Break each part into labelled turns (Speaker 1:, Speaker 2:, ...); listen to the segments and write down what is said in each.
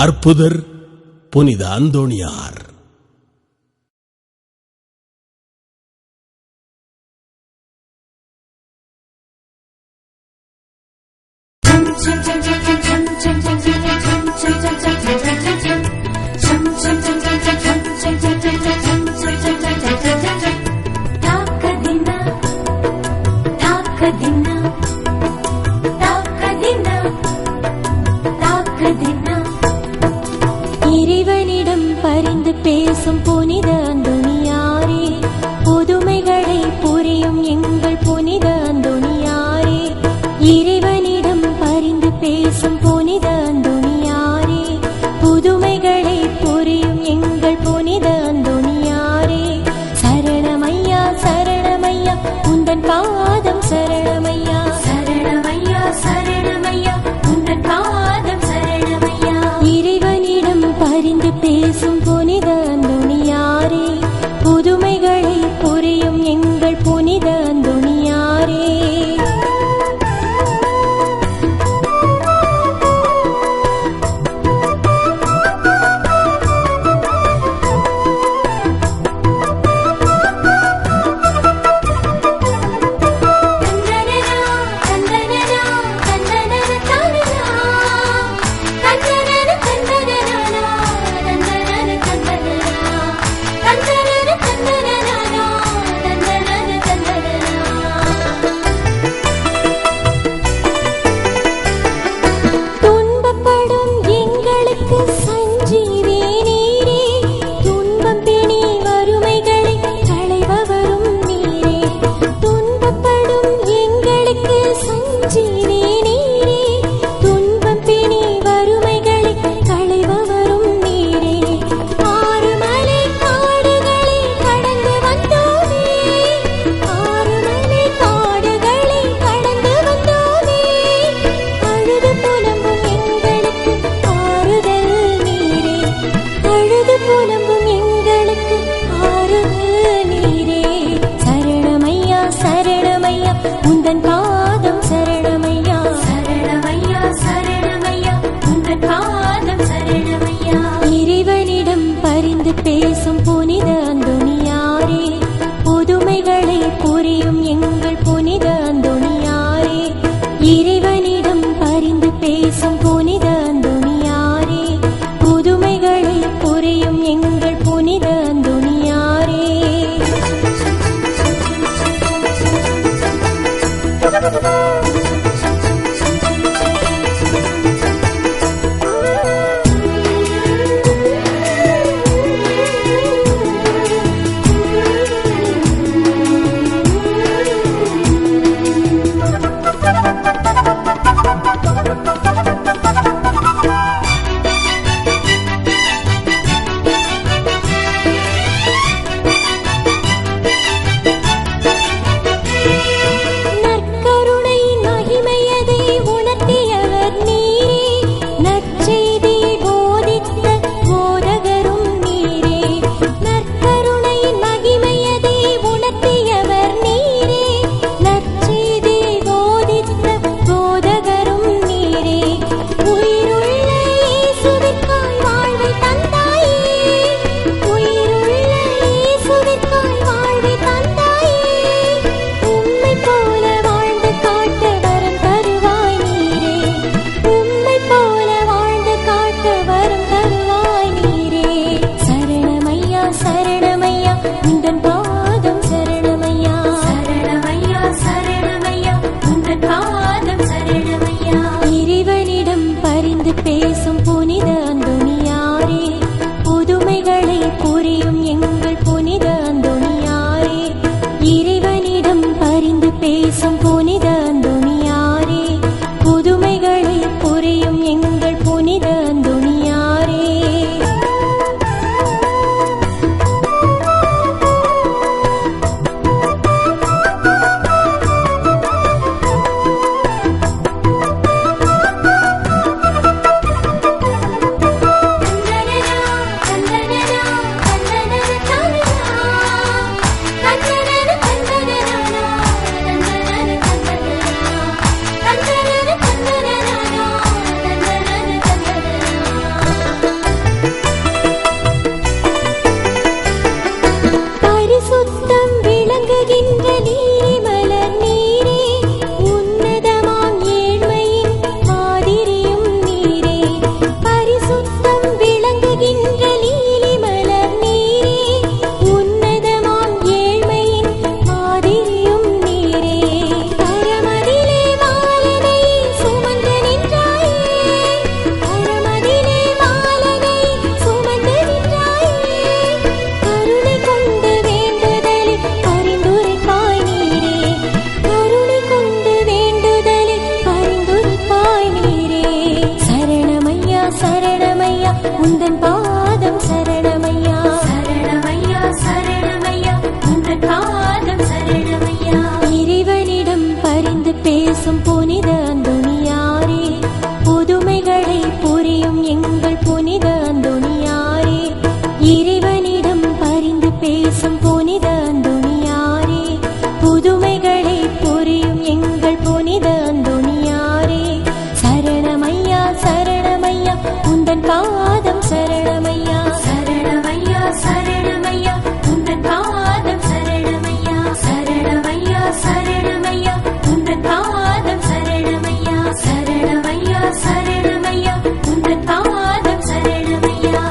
Speaker 1: அற்புதர் புனித அந்தோணியார்.
Speaker 2: இறைவனிடம் பரிந்து பேசும் புனித அந்தோணியாரே, புதுமைகளை புரியும் எங்கள் புனித அந்தோணியாரே. இறைவனிடம் பரிந்து பேசும் புனித அந்தோணியாரே, புதுமைகளை புரியும் எங்கள் புனித அந்தோணியாரே. சரணமையா சரணமையா உந்தன் பாதம் சரணமையா, சரணமையா சரணமையா உந்தன் பாதம் சரணமையா. இறைவனிடம் பரிந்து பேசும் புனித அந்தோணியாரே, புதுமைகளை புரியும் எங்கள் புனித அந்தோணியாரே. உந்தன் பாதம் சரணமையா, சரணமையா சரணமையா உந்தன் பாதம் சரணமையா. இறைவனிடம் பரிந்து பேசும் புனித அந்தோணியாரே, புதுமைகளை புரியும் எங்கள் புனித அந்தோணியாரே. இறைவனிடம் பரிந்து பேசும் புனித அந்தோணியாரே, புதுமைகளை புரியும் எங்கள் புனித அந்தோணியாரே. புனித அந்தோணியாரே, புதுமைகளை புரியும் எங்கள் புனித அந்தோணியாரே, சரணமையா சரணமையா உந்தன் பாதம் சரணமையா, சரணமையா சரணமையா உந்தன் பாதம் சரணமையா, சரணமையா சரணமையா உந்தன் பாதம் சரணமையா, சரணமையா சரணமையா உந்தன் பாதம் சரணமையா.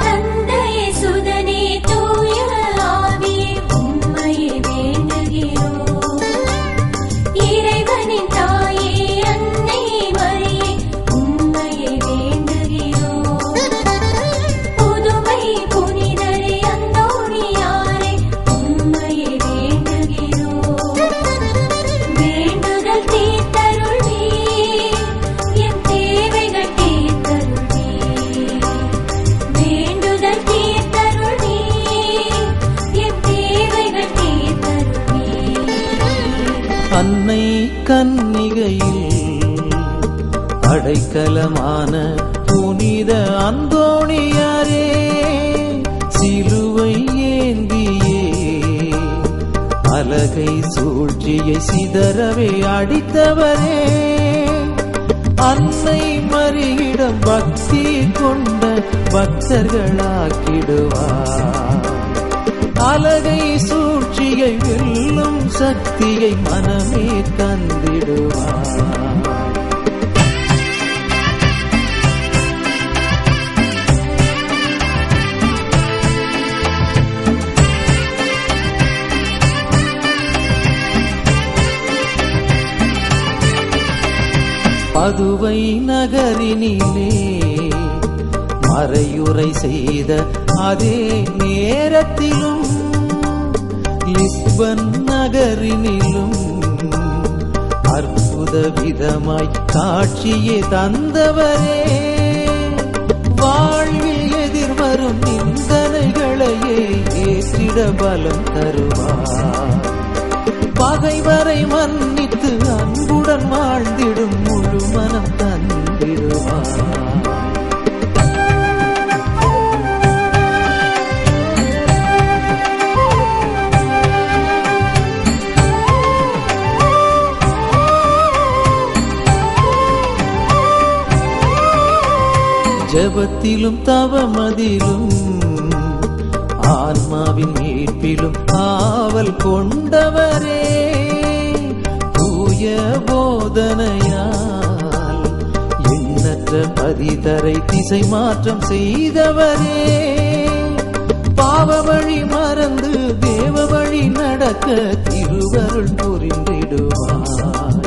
Speaker 2: தந்தையே சுதனே தூய ஆவியே உம்மையே வேண்டுகிறோம். இறைவனின் தாயே அன்னை மரியே உம்மையே வேண்டுகிறோம். புதுமை புனிதரே அந்தோணியாரே உம்மையே வேண்டுகிறோம். வேண்டுதல் தீர்த்தருள்வே, என் தேவைகள் தீர்த்தருள்வே. வேண்டுதல் தீர்த்தருள்வே, என் தேவைகள் தீர்த்தருள்வே.
Speaker 3: அன்னை கன்னிகையில் அடைக்கலமான புனித அந்தோணியாரே, சிலுவை ஏந்தியே அலகை சூழ்ச்சியை சிதறவே அடித்தவரே, அன்னை மரியிடம் பக்தி கொண்ட பக்தர்களாக்கிடுவார். அலகை சூழ்ச்சியை வெல்லும் சக்தியை மனமே தந்திடுவார். பதுவை நகரினிலே மறையுரை செய்த அதே நேரத்திலும் லிஸ்பன் நகரினிலும் அற்புத விதமாய் காட்சியை தந்தவரே, வாழ்வில் எதிர்வரும் நிந்தனைகளையே ஏற்றிட பலம் தருவார். பகைவரை மன்னித்து அன்புடன் வாழ்ந்திடும் முழு மனம் தந்திடுவார். ஜபத்திலும் தவமதிலும் ஆன்மாவின் மீட்பிலும் ஆவல் கொண்டவரே, தூய போதனையால் எண்ணற்ற பதிதரை திசை மாற்றம் செய்தவரே, பாவ வழி மறந்து தேவ வழி நடக்க திருவருள் புரிந்திடுவார்.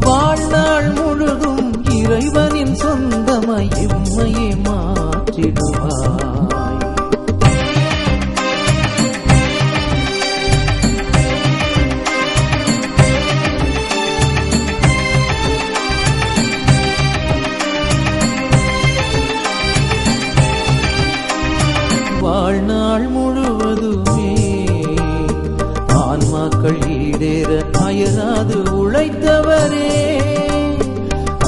Speaker 3: வாழ்நாள் முழுதும் இறைவனின் சொந்தமாய் எம்மையே மாற்றிடுவார். வாழ்நாள் முழுவதுமே ஆன்மாக்கள் ஈடேற அயராது உழைத்தவரே,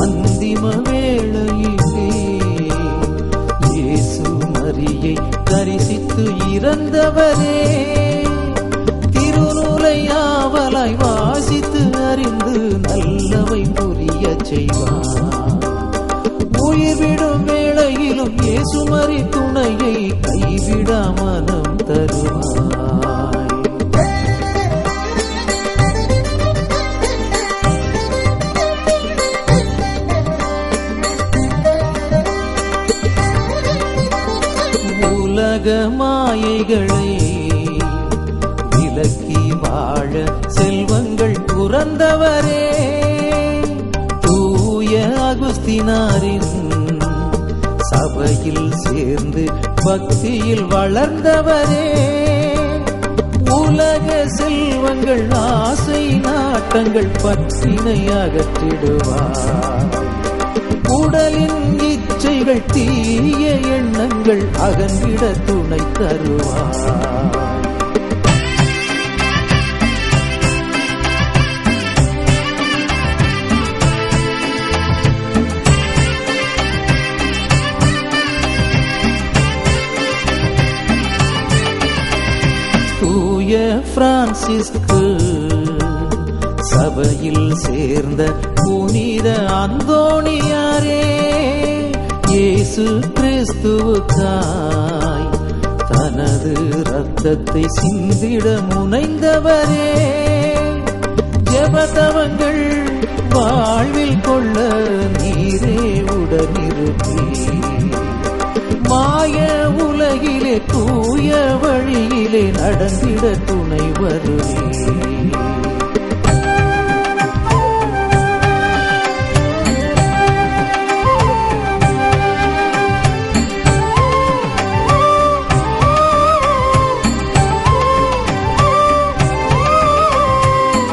Speaker 3: அந்திம வேளையிலே இயேசு மரியை தரிசித்து இறந்தவரே, திருநூலை ஆவலாய் வாசித்து அறிந்து நல்லவை புரிய செய்வார். உயிர்விடும் வேளையிலும் இயேசு மரி துணையை கைவிட மனம் தருவாய். உலக மாயைகளை விலக்கி வாழ செல்வங்கள் துறந்தவரே, தூய அகுஸ்தினாரின் சபையில் சேர்ந்து பக்தியில் வளர்ந்தவரே, உலக செல்வங்கள் ஆசை நாட்டங்கள் பற்றினை அகற்றிடுவார். உடலின் இச்சைகள் தீய எண்ணங்கள் அகன்றிட துணை தருவார். தூய பிரான்சிஸ்கு சபையில் சேர்ந்த புனித அந்தோணியாரே, இயேசு கிறிஸ்துவுக்காய் தனது இரத்தத்தை சிந்திட முனைந்தவரே, ஜெபதவங்கள் வாழ்வில் கொள்ள நீரே உடனிருப்பீர். மாய உலகிலே தூய வழியிலே நடந்திட துணை வருவே.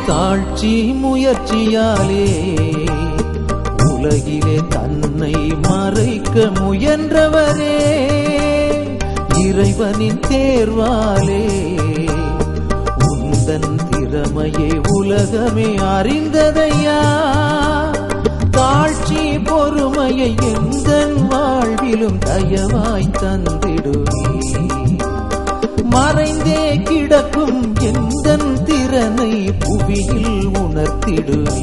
Speaker 3: தாழ்ச்சி முயற்சியாலே உலகிலே தன்னை மறைக்க முயன்றவரே, இறைவனின் தேர்வாலே உந்தன் திறமையை உலகமே அறிந்ததையா. தாழ்ச்சி பொறுமையை எந்தன் வாழ்விலும் தயவாய் தந்திடுவே. மறைந்தே கிடக்கும் எந்தன் திறனை புவியில் உணர்த்திடுவே.